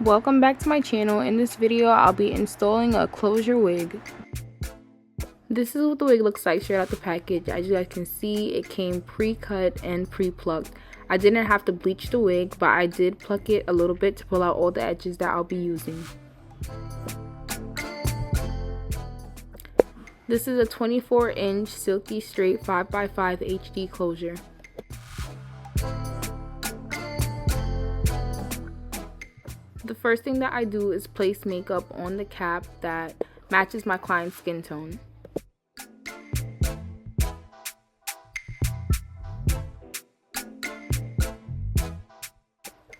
welcome back to my channel. In this video I'll be installing a closure wig. This is what the wig looks like straight out the package. As you guys can see, it came pre-cut and pre-plucked. I didn't have to bleach the wig, but I did pluck it a little bit to pull out all the edges that I'll be using. This is a 24-inch silky straight 5x5 HD closure. The first thing that I do is place makeup on the cap that matches my client's skin tone.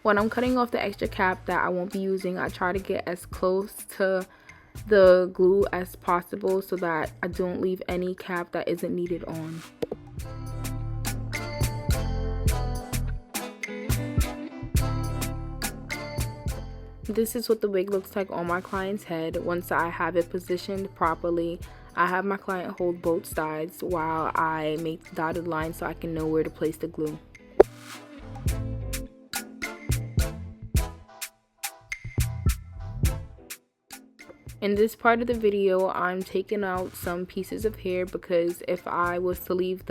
When I'm cutting off the extra cap that I won't be using, I try to get as close to the glue as possible so that I don't leave any cap that isn't needed on. This is what the wig looks like on my client's head. Once I have it positioned properly, I have my client hold both sides while I make the dotted line so I can know where to place the glue. In this part of the video, I'm taking out some pieces of hair because if I was to leave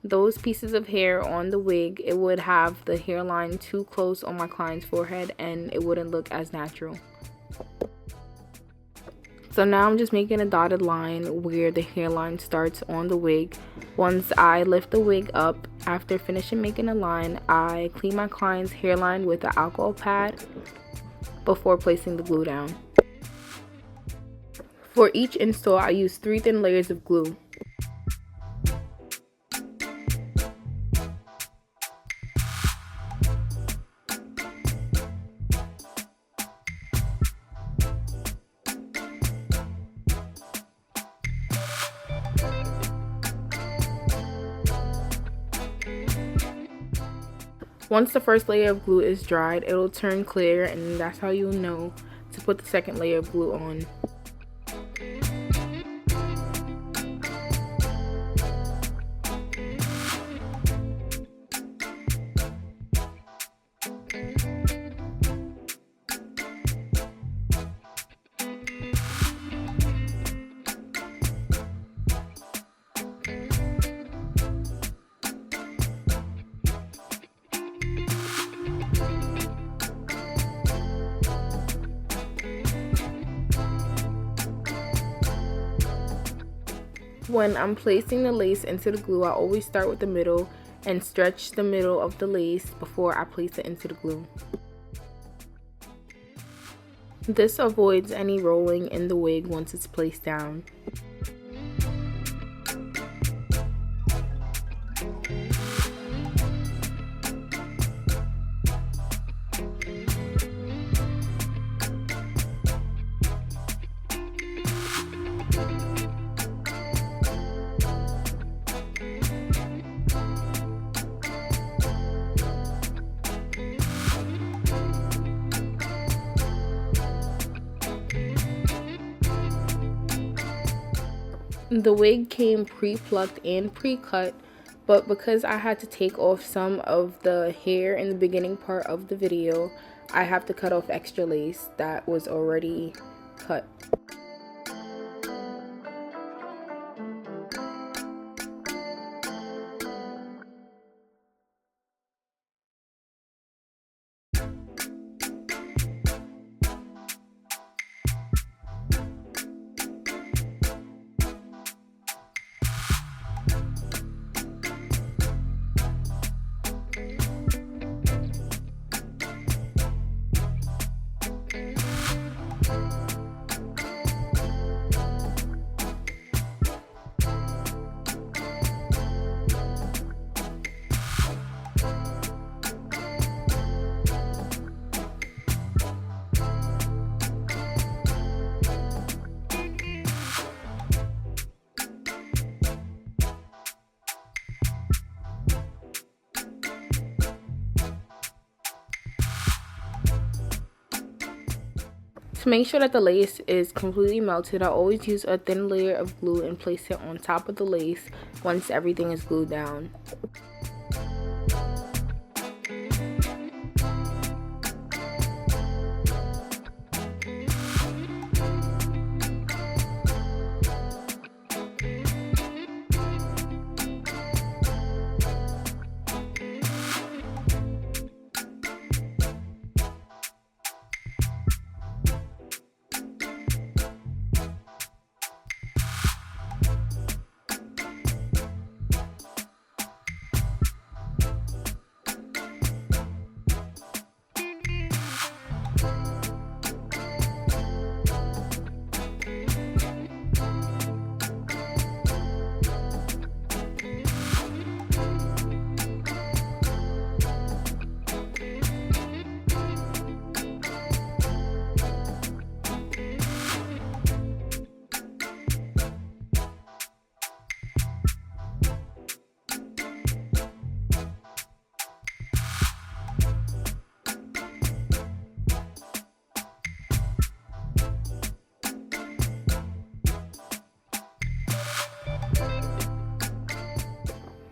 those pieces of hair on the wig, it would have the hairline too close on my client's forehead and it wouldn't look as natural. So now I'm just making a dotted line where the hairline starts on the wig. Once I lift the wig up, after finishing making a line, I clean my client's hairline with an alcohol pad before placing the glue down. For each install, I use 3 thin layers of glue. Once the first layer of glue is dried, it'll turn clear, and that's how you'll know to put the second layer of glue on. When I'm placing the lace into the glue, I always start with the middle and stretch the middle of the lace before I place it into the glue. This avoids any rolling in the wig once it's placed down. The wig came pre-plucked and pre-cut, but because I had to take off some of the hair in the beginning part of the video, I have to cut off extra lace that was already cut. To make sure that the lace is completely melted, I always use a thin layer of glue and place it on top of the lace once everything is glued down.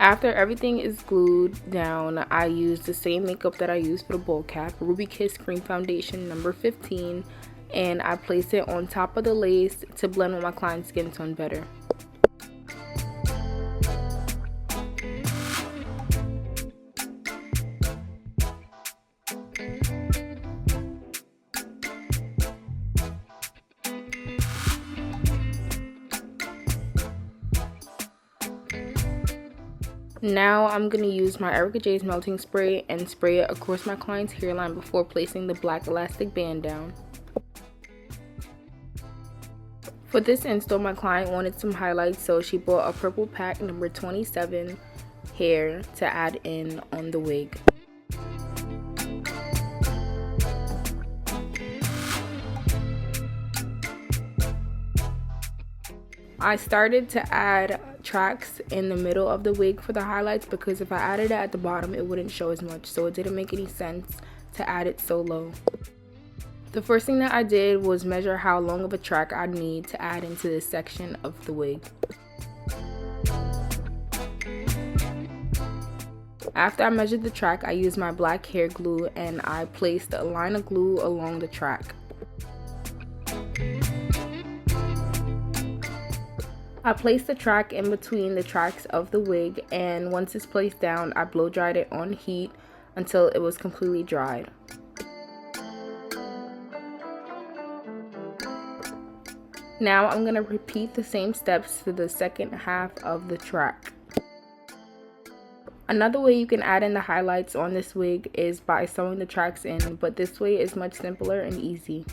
After everything is glued down, I use the same makeup that I used for the bowl cap, Ruby Kiss Cream Foundation number 15, and I place it on top of the lace to blend with my client's skin tone better. Now I'm going to use my Erica J's melting spray and spray it across my client's hairline before placing the black elastic band down. For this install, my client wanted some highlights, so she bought a purple pack number 27 hair to add in on the wig. I started to add tracks in the middle of the wig for the highlights because if I added it at the bottom it wouldn't show as much, so it didn't make any sense to add it so low. The first thing that I did was measure how long of a track I'd need to add into this section of the wig. After I measured the track, I used my black hair glue and I placed a line of glue along the track. I placed the track in between the tracks of the wig, and once it's placed down, I blow dried it on heat until it was completely dried. Now I'm going to repeat the same steps for the second half of the track. Another way you can add in the highlights on this wig is by sewing the tracks in, but this way is much simpler and easy.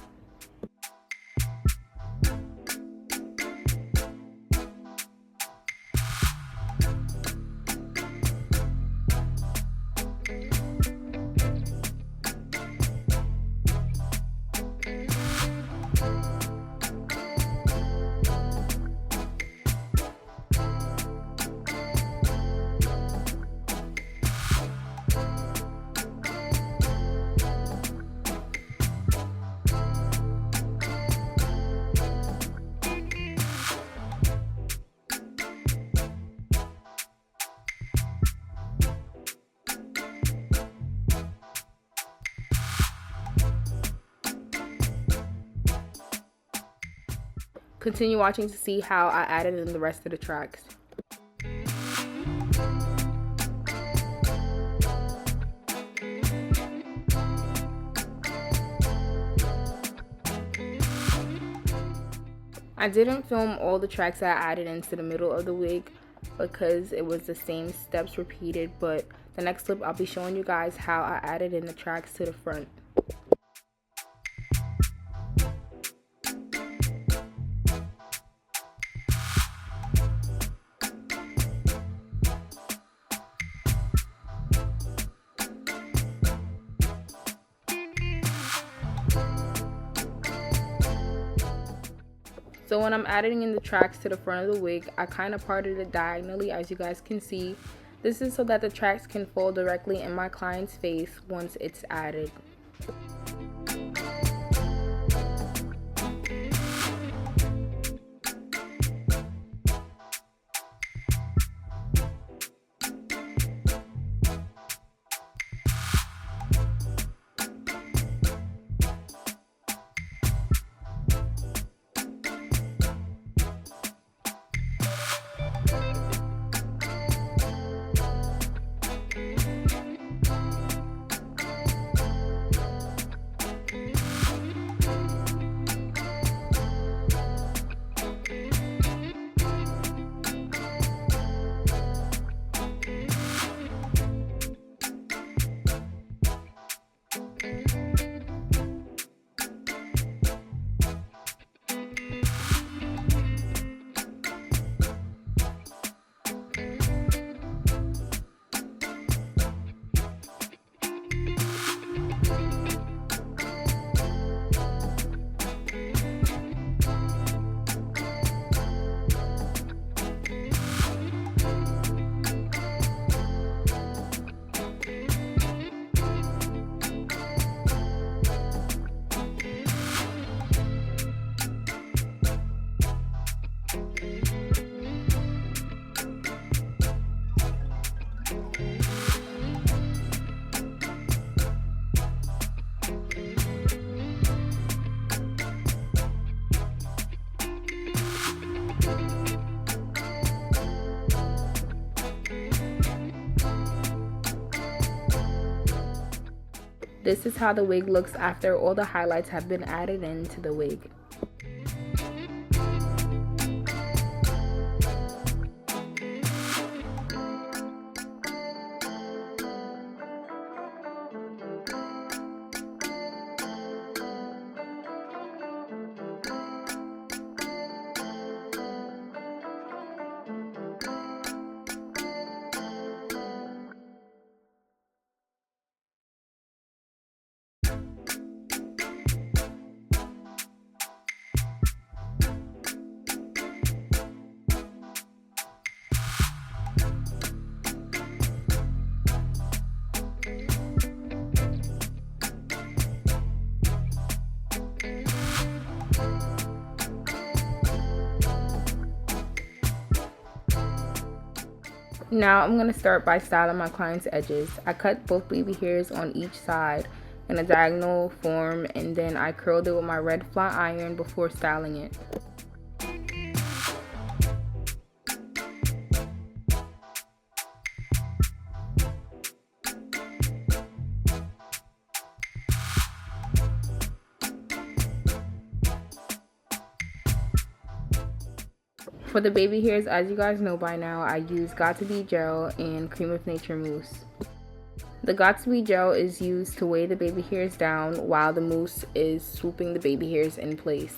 Continue watching to see how I added in the rest of the tracks. I didn't film all the tracks that I added into the middle of the wig because it was the same steps repeated, but the next clip I'll be showing you guys how I added in the tracks to the front. So when I'm adding in the tracks to the front of the wig, I kind of parted it diagonally, as you guys can see. This is so that the tracks can fall directly in my client's face once it's added. This is how the wig looks after all the highlights have been added into the wig. Now I'm going to start by styling my client's edges. I cut both baby hairs on each side in a diagonal form, and then I curled it with my red flat iron before styling it. For the baby hairs, as you guys know by now, I use Got2b gel and Cream of Nature mousse. The Got2b gel is used to weigh the baby hairs down, while the mousse is swooping the baby hairs in place.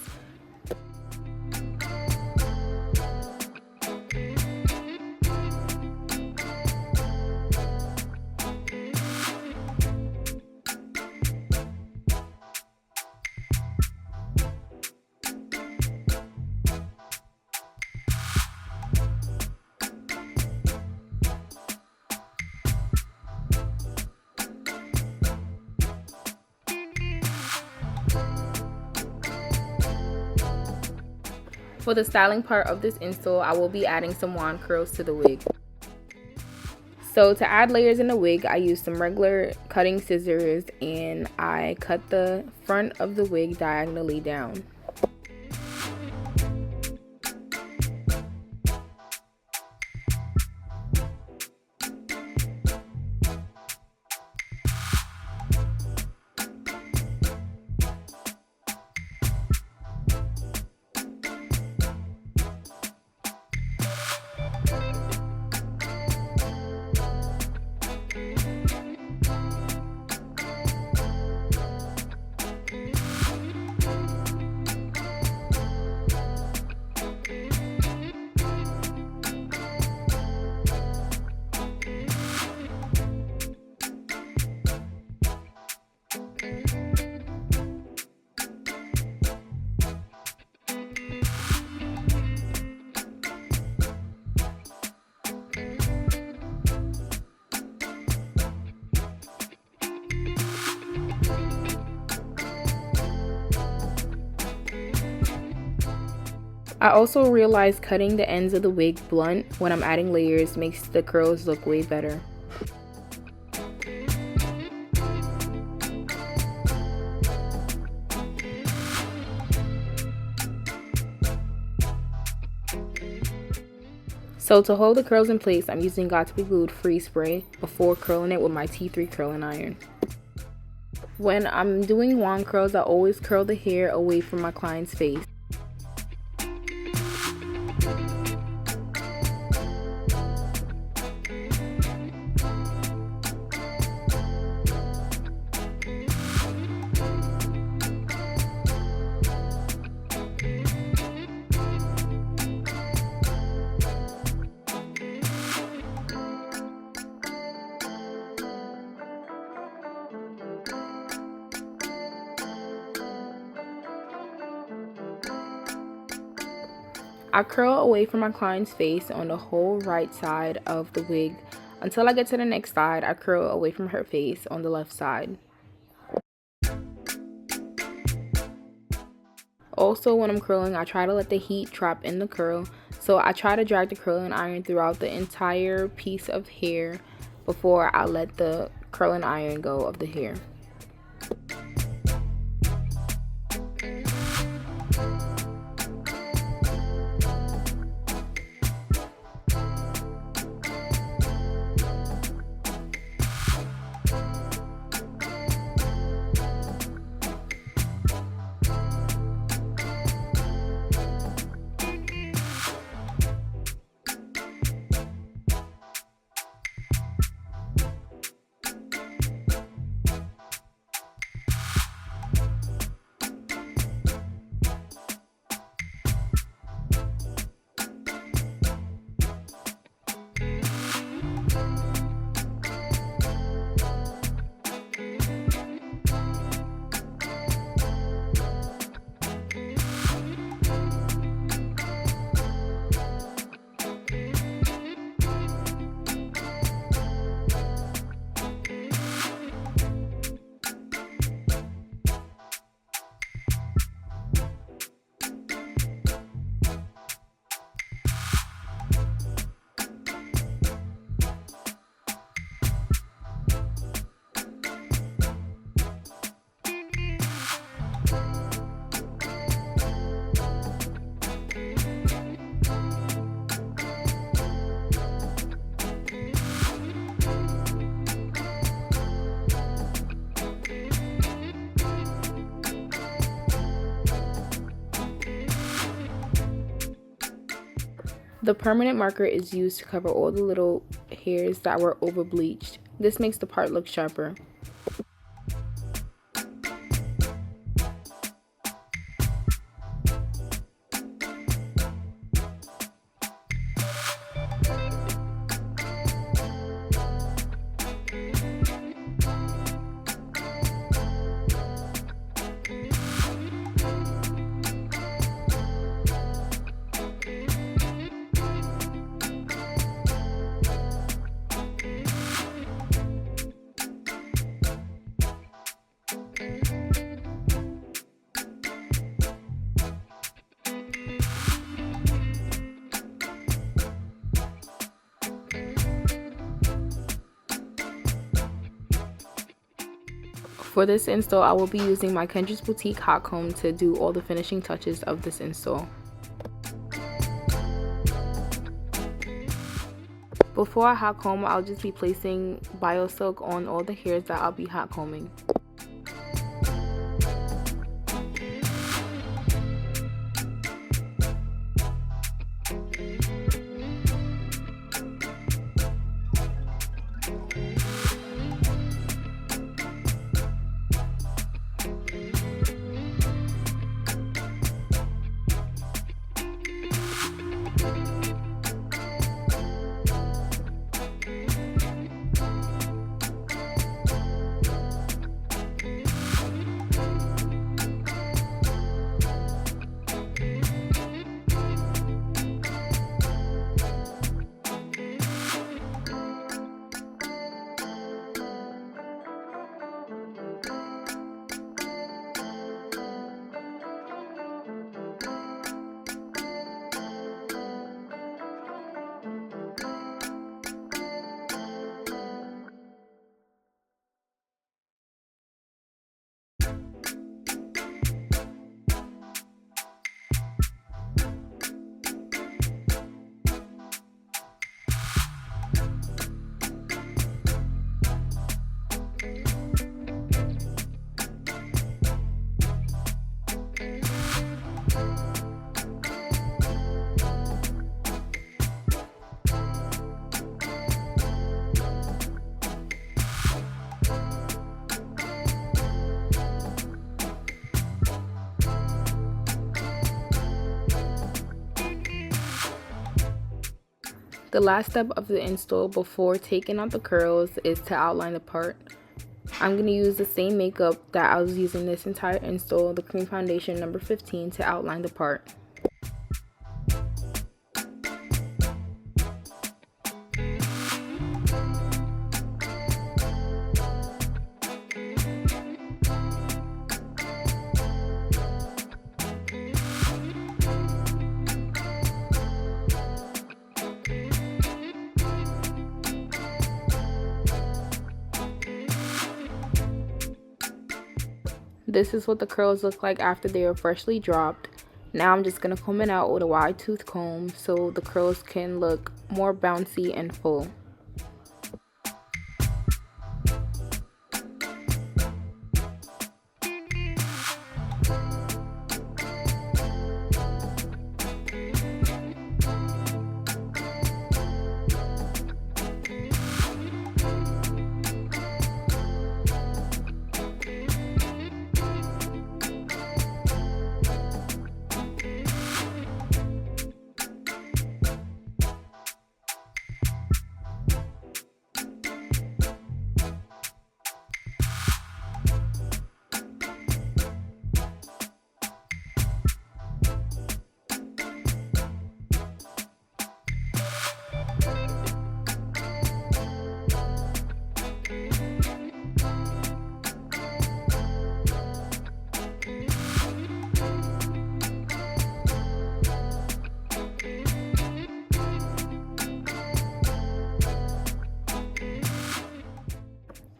For the styling part of this install, I will be adding some wand curls to the wig. So to add layers in the wig, I used some regular cutting scissors and I cut the front of the wig diagonally down. I also realized cutting the ends of the wig blunt when I'm adding layers makes the curls look way better. So to hold the curls in place, I'm using Got2b Glued Freeze Spray before curling it with my T3 curling iron. When I'm doing wand curls, I always curl the hair away from my client's face. I curl away from my client's face on the whole right side of the wig. Until I get to the next side, I curl away from her face on the left side. Also, when I'm curling, I try to let the heat trap in the curl. So I try to drag the curling iron throughout the entire piece of hair before I let the curling iron go of the hair. The permanent marker is used to cover all the little hairs that were over bleached. This makes the part look sharper. For this install, I will be using my Kendra's Boutique hot comb to do all the finishing touches of this install. Before I hot comb, I'll just be placing BioSilk on all the hairs that I'll be hot combing. The last step of the install before taking out the curls is to outline the part. I'm going to use the same makeup that I was using this entire install, the cream foundation number 15, to outline the part. This is what the curls look like after they are freshly dropped. Now I'm just going to comb it out with a wide tooth comb so the curls can look more bouncy and full.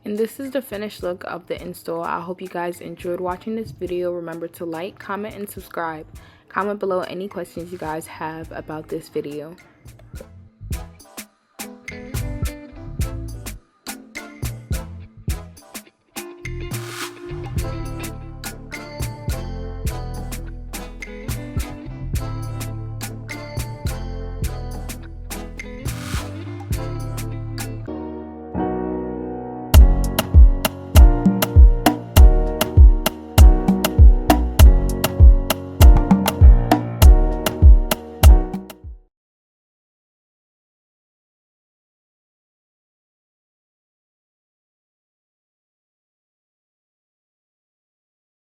And this is the finished look of the install. I hope you guys enjoyed watching this video. Remember to like, comment, and subscribe. Comment below any questions you guys have about this video.